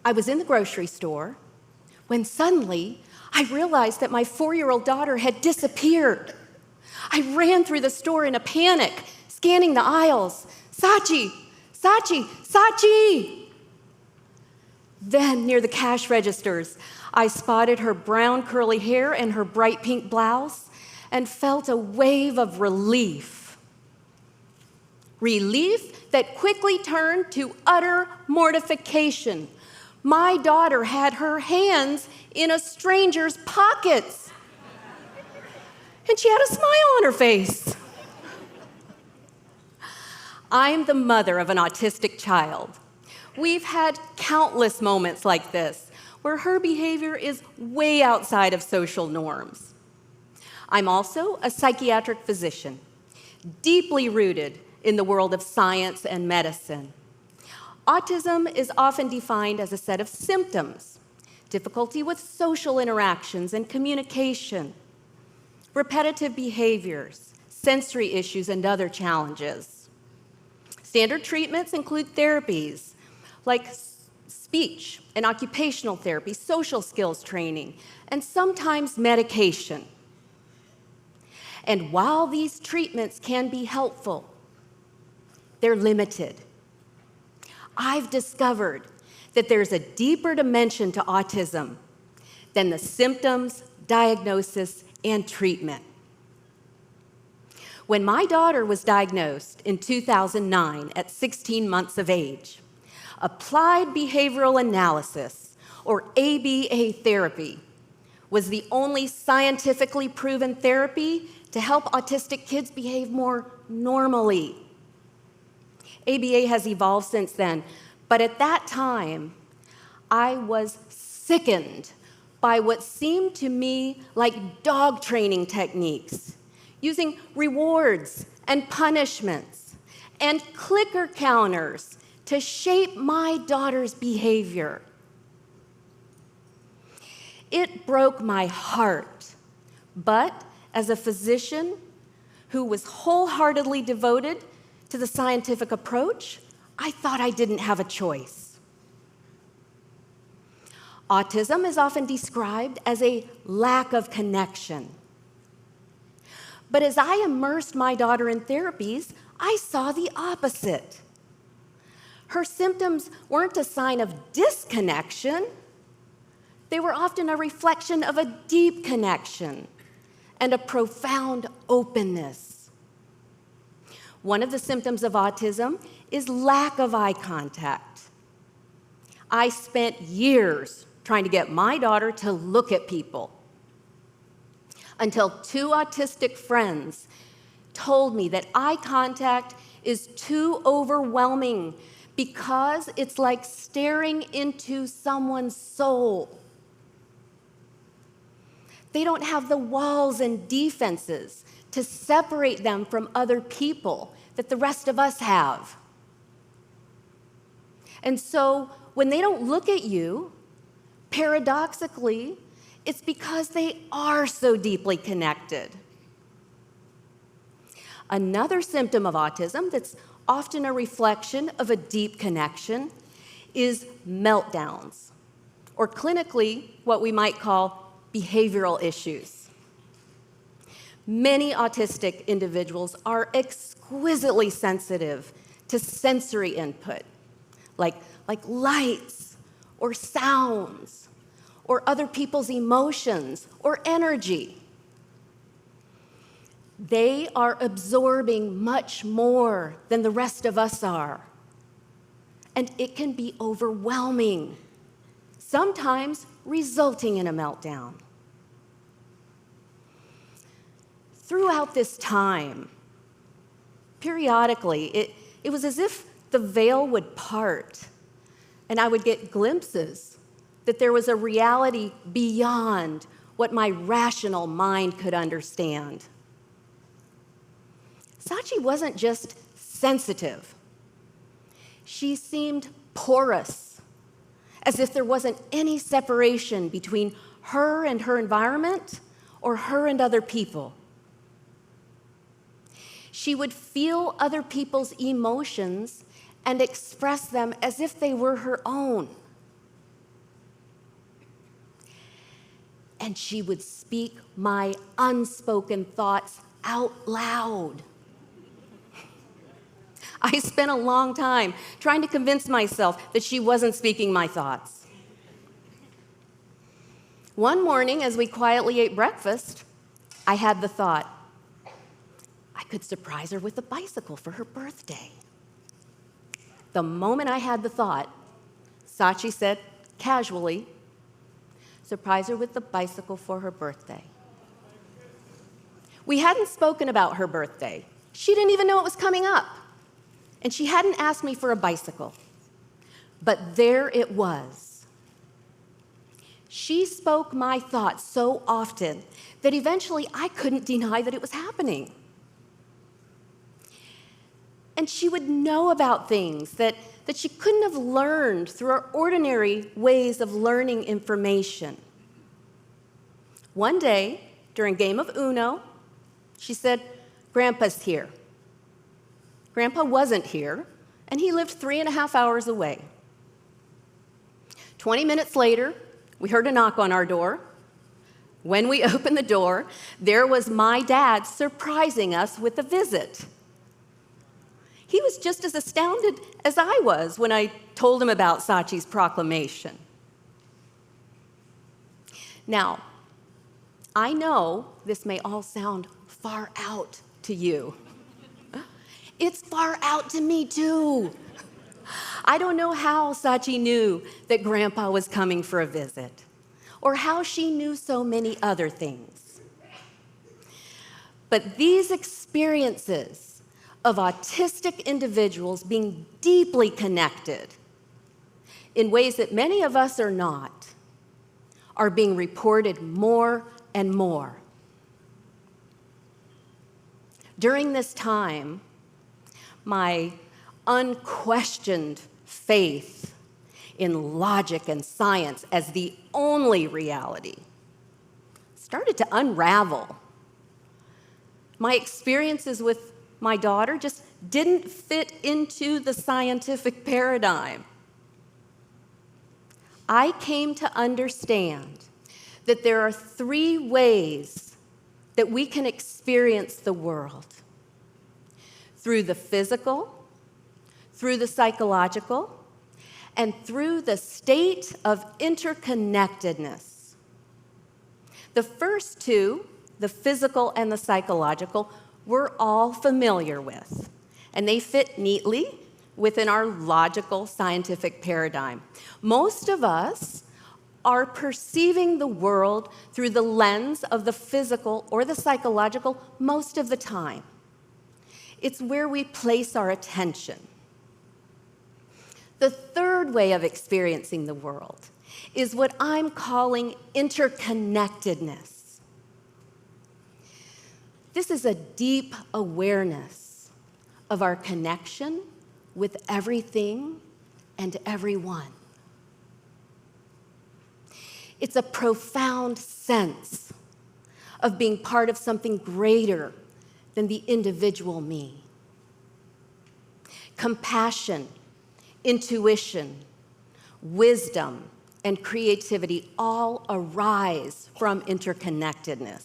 I was in the grocery store when suddenly I realized that my 4-year-old daughter had disappeared. I ran through the store in a panic, scanning the aisles. Sachi! Sachi! Sachi! Then, near the cash registers, I spotted her brown curly hair and her bright pink blouse and felt a wave of relief. Relief that quickly turned to utter mortification. My daughter had her hands in a stranger's pockets, and she had a smile on her face. I'm the mother of an autistic child. We've had countless moments like this, where her behavior is way outside of social norms. I'm also a psychiatric physician, deeply rooted in the world of science and medicine. Autism is often defined as a set of symptoms: difficulty with social interactions and communication, repetitive behaviors, sensory issues, and other challenges. Standard treatments include therapies like speech and occupational therapy, social skills training, and sometimes medication. And while these treatments can be helpful, they're limited. I've discovered that there's a deeper dimension to autism than the symptoms, diagnosis, and treatment. When my daughter was diagnosed in 2009 at 16 months of age, applied behavioral analysis, or ABA therapy, was the only scientifically proven therapy to help autistic kids behave more normally. ABA has evolved since then, but at that time, I was sickened by what seemed to me like dog training techniques, using rewards and punishments and clicker counters to shape my daughter's behavior. It broke my heart, but as a physician who was wholeheartedly devoted to the scientific approach, I thought I didn't have a choice. Autism is often described as a lack of connection. But as I immersed my daughter in therapies, I saw the opposite. Her symptoms weren't a sign of disconnection. They were often a reflection of a deep connection and a profound openness. One of the symptoms of autism is lack of eye contact. I spent years trying to get my daughter to look at people until 2 autistic friends told me that eye contact is too overwhelming because it's like staring into someone's soul. They don't have the walls and defenses to separate them from other people that the rest of us have. And so when they don't look at you, paradoxically, it's because they are so deeply connected. Another symptom of autism that's often a reflection of a deep connection is meltdowns, or clinically, what we might call behavioral issues. Many autistic individuals are exquisitely sensitive to sensory input, like lights or sounds or other people's emotions or energy. They are absorbing much more than the rest of us are, and it can be overwhelming, sometimes resulting in a meltdown. Throughout this time, periodically, it was as if the veil would part, and I would get glimpses that there was a reality beyond what my rational mind could understand. Sachi wasn't just sensitive. She seemed porous, as if there wasn't any separation between her and her environment or her and other people. She would feel other people's emotions and express them as if they were her own. and she would speak my unspoken thoughts out loud. I spent a long time trying to convince myself that she wasn't speaking my thoughts. One morning, as we quietly ate breakfast, I had the thought, I could surprise her with a bicycle for her birthday. The moment I had the thought, Sachi said, casually, surprise her with the bicycle for her birthday. We hadn't spoken about her birthday. She didn't even know it was coming up. And she hadn't asked me for a bicycle. But there it was. She spoke my thoughts so often that eventually I couldn't deny that it was happening. And she would know about things that she couldn't have learned through our ordinary ways of learning information. One day, during a game of Uno, she said, Grandpa's here. Grandpa wasn't here, and he lived 3.5 hours away. 20 minutes later, we heard a knock on our door. When we opened the door, there was my dad surprising us with a visit. He was just as astounded as I was when I told him about Sachi's proclamation. Now, I know this may all sound far out to you. It's far out to me, too. I don't know how Sachi knew that Grandpa was coming for a visit, or how she knew so many other things. But these experiences of autistic individuals being deeply connected in ways that many of us are not are being reported more and more. During this time, my unquestioned faith in logic and science as the only reality started to unravel. My experiences with my daughter just didn't fit into the scientific paradigm. I came to understand that there are 3 ways that we can experience the world: through the physical, through the psychological, and through the state of interconnectedness. The first 2, the physical and the psychological, we're all familiar with, and they fit neatly within our logical scientific paradigm. Most of us are perceiving the world through the lens of the physical or the psychological most of the time. It's where we place our attention. The third way of experiencing the world is what I'm calling interconnectedness. This is a deep awareness of our connection with everything and everyone. It's a profound sense of being part of something greater than the individual me. Compassion, intuition, wisdom, and creativity all arise from interconnectedness.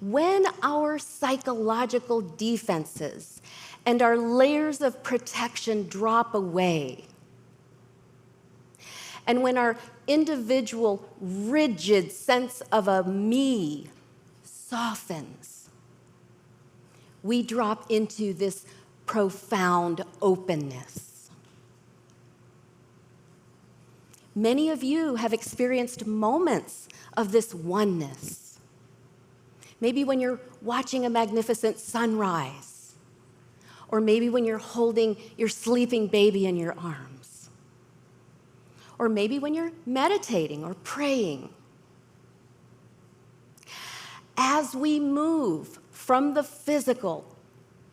When our psychological defenses and our layers of protection drop away, and when our individual rigid sense of a me softens, we drop into this profound openness. Many of you have experienced moments of this oneness. Maybe when you're watching a magnificent sunrise, or maybe when you're holding your sleeping baby in your arms, or maybe when you're meditating or praying. As we move from the physical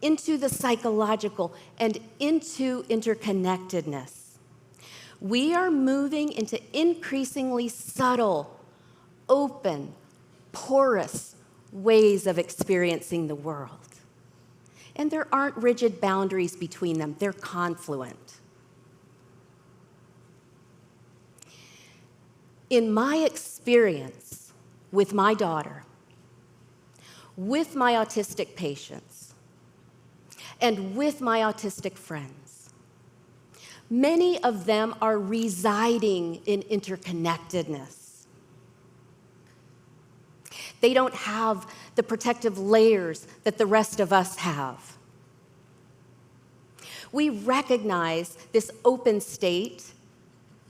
into the psychological and into interconnectedness, we are moving into increasingly subtle, open, porous ways of experiencing the world. And there aren't rigid boundaries between them, they're confluent. In my experience with my daughter, with my autistic patients, and with my autistic friends, many of them are residing in interconnectedness. They don't have the protective layers that the rest of us have. We recognize this open state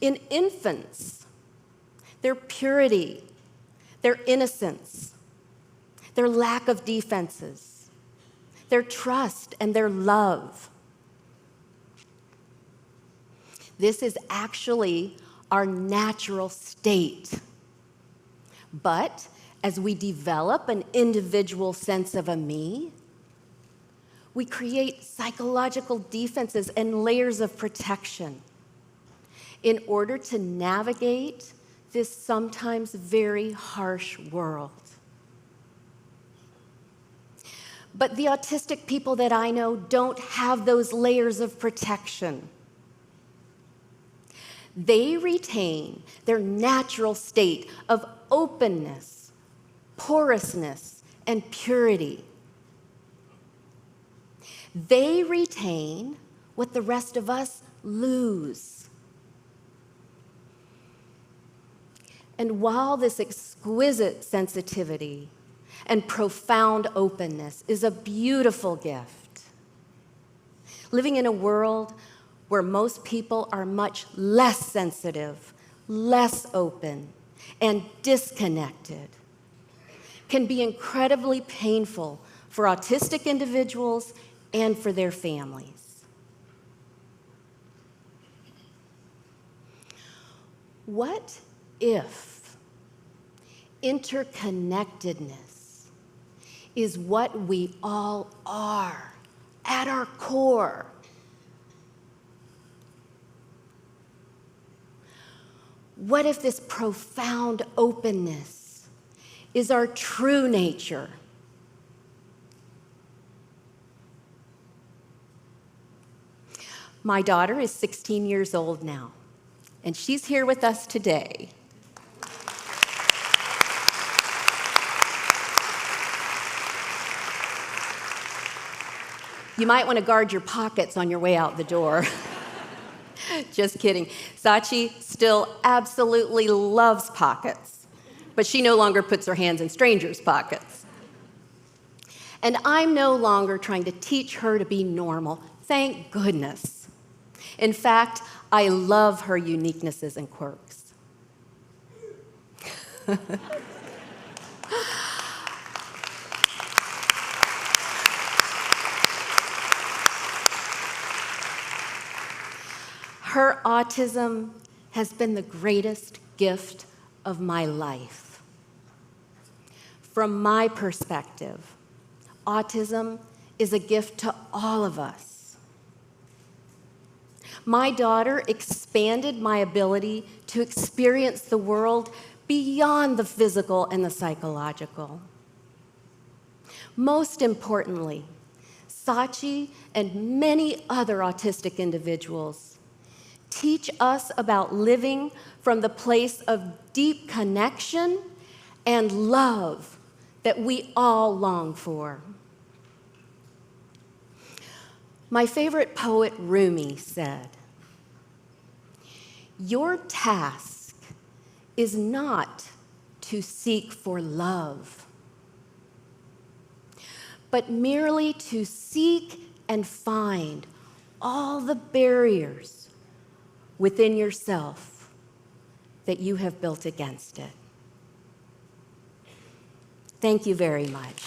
in infants, their purity, their innocence, their lack of defenses, their trust, and their love. This is actually our natural state. But as we develop an individual sense of a me, we create psychological defenses and layers of protection in order to navigate this sometimes very harsh world. But the autistic people that I know don't have those layers of protection. They retain their natural state of openness, porousness, and purity. They retain what the rest of us lose. And while this exquisite sensitivity and profound openness is a beautiful gift, living in a world where most people are much less sensitive, less open, and disconnected can be incredibly painful for autistic individuals and for their families. What if interconnectedness is what we all are at our core? What if this profound openness is our true nature? My daughter is 16 years old now, and she's here with us today. You might want to guard your pockets on your way out the door. Just kidding. Sachi still absolutely loves pockets, but she no longer puts her hands in strangers' pockets. And I'm no longer trying to teach her to be normal. Thank goodness. In fact, I love her uniquenesses and quirks. Her autism has been the greatest gift of my life. From my perspective, autism is a gift to all of us. My daughter expanded my ability to experience the world beyond the physical and the psychological. Most importantly, Sachi and many other autistic individuals teach us about living from the place of deep connection and love that we all long for. My favorite poet, Rumi, said, "Your task is not to seek for love, but merely to seek and find all the barriers within yourself that you have built against it." Thank you very much.